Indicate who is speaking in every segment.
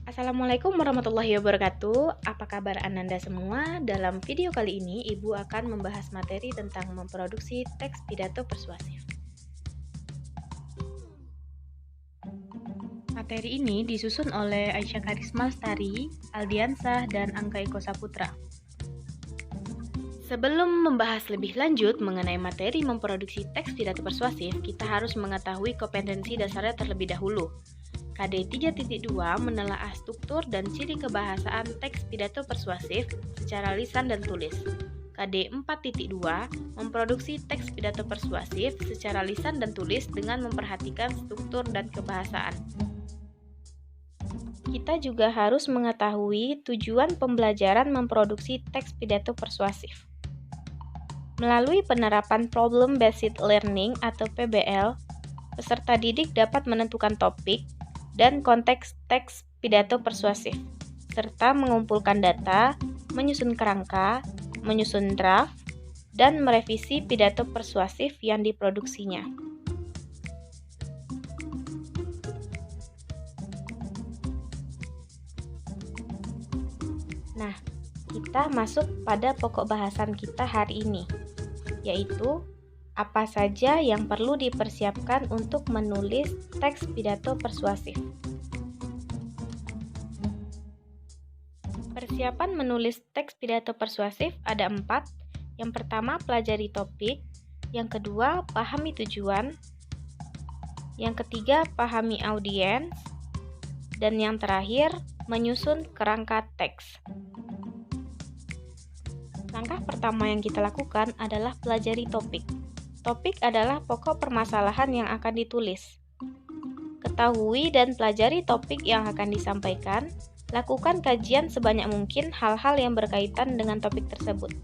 Speaker 1: Assalamualaikum warahmatullahi wabarakatuh. Apa kabar Ananda semua? Dalam video kali ini, Ibu akan membahas materi tentang memproduksi teks pidato persuasif. Materi ini disusun oleh Aisyah Karisma Lestari, Aldiansah, dan Angga Eko Saputra. Sebelum membahas lebih lanjut mengenai materi memproduksi teks pidato persuasif, kita harus mengetahui kompetensi dasarnya terlebih dahulu. KD 3.2 menelaah struktur dan ciri kebahasaan teks pidato persuasif secara lisan dan tulis. KD 4.2 memproduksi teks pidato persuasif secara lisan dan tulis dengan memperhatikan struktur dan kebahasaan. Kita juga harus mengetahui tujuan pembelajaran memproduksi teks pidato persuasif. Melalui penerapan Problem Based Learning atau PBL, peserta didik dapat menentukan topik dan konteks teks pidato persuasif, serta mengumpulkan data, menyusun kerangka, menyusun draft, dan merevisi pidato persuasif yang diproduksinya. Nah, kita masuk pada pokok bahasan kita hari ini, yaitu apa saja yang perlu dipersiapkan untuk menulis teks pidato persuasif. Persiapan menulis teks pidato persuasif ada 4. Yang pertama, pelajari topik. Yang kedua, pahami tujuan. Yang ketiga, pahami audiens. Dan yang terakhir, menyusun kerangka teks. Langkah pertama yang kita lakukan adalah pelajari topik. Topik adalah pokok permasalahan yang akan ditulis. Ketahui dan pelajari topik yang akan disampaikan. Lakukan kajian sebanyak mungkin hal-hal yang berkaitan dengan topik tersebut.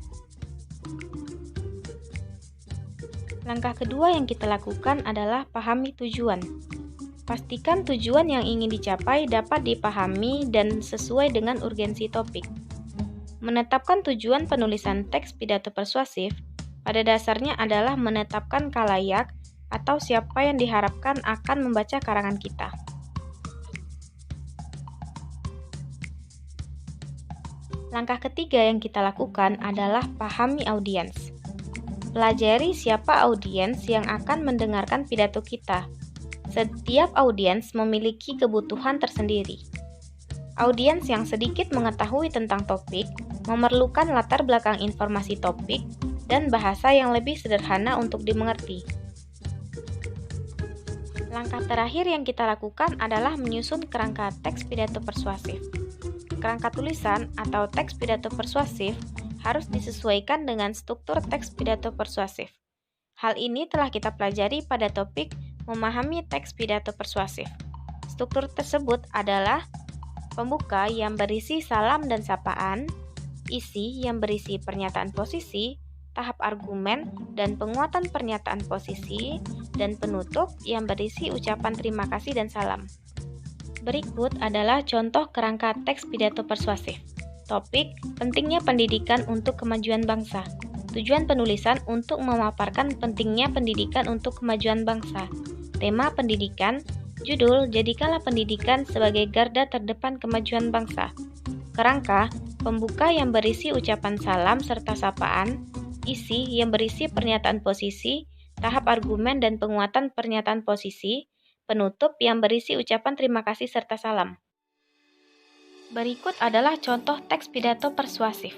Speaker 1: Langkah kedua yang kita lakukan adalah pahami tujuan. Pastikan tujuan yang ingin dicapai dapat dipahami dan sesuai dengan urgensi topik. Menetapkan tujuan penulisan teks pidato persuasif pada dasarnya adalah menetapkan khalayak atau siapa yang diharapkan akan membaca karangan kita. Langkah ketiga yang kita lakukan adalah pahami audiens. Pelajari siapa audiens yang akan mendengarkan pidato kita. Setiap audiens memiliki kebutuhan tersendiri. Audiens yang sedikit mengetahui tentang topik memerlukan latar belakang informasi topik dan bahasa yang lebih sederhana untuk dimengerti. Langkah terakhir yang kita lakukan adalah menyusun kerangka teks pidato persuasif. Kerangka tulisan atau teks pidato persuasif harus disesuaikan dengan struktur teks pidato persuasif. Hal ini telah kita pelajari pada topik memahami teks pidato persuasif. Struktur tersebut adalah pembuka yang berisi salam dan sapaan, isi yang berisi pernyataan posisi, tahap argumen dan penguatan pernyataan posisi, dan penutup yang berisi ucapan terima kasih dan salam. Berikut adalah contoh kerangka teks pidato persuasif. Topik, pentingnya pendidikan untuk kemajuan bangsa. Tujuan penulisan untuk memaparkan pentingnya pendidikan untuk kemajuan bangsa. Tema pendidikan, judul, jadikanlah pendidikan sebagai garda terdepan kemajuan bangsa. Kerangka, pembuka yang berisi ucapan salam serta sapaan, isi yang berisi pernyataan posisi, tahap argumen dan penguatan pernyataan posisi, penutup yang berisi ucapan terima kasih serta salam. Berikut adalah contoh teks pidato persuasif.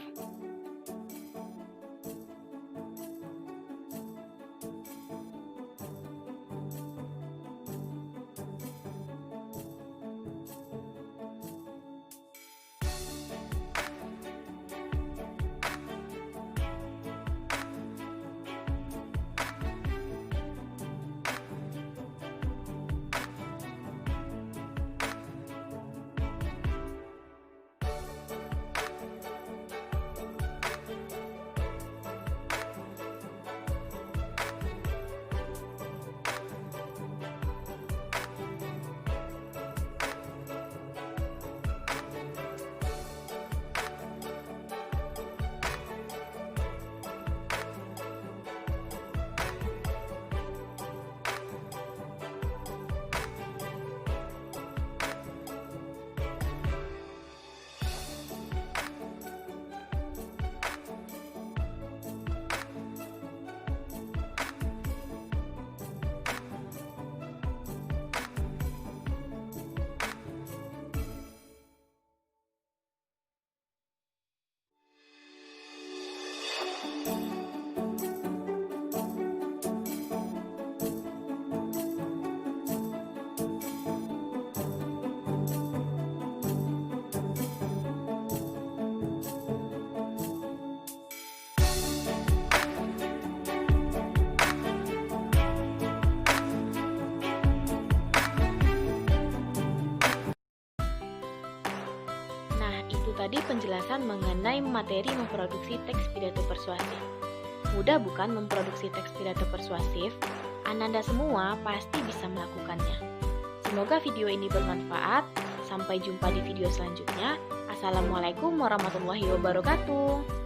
Speaker 1: Itu tadi penjelasan mengenai materi memproduksi teks pidato persuasif. Mudah bukan memproduksi teks pidato persuasif? Ananda semua pasti bisa melakukannya. Semoga video ini bermanfaat. Sampai jumpa di video selanjutnya. Assalamualaikum warahmatullahi wabarakatuh.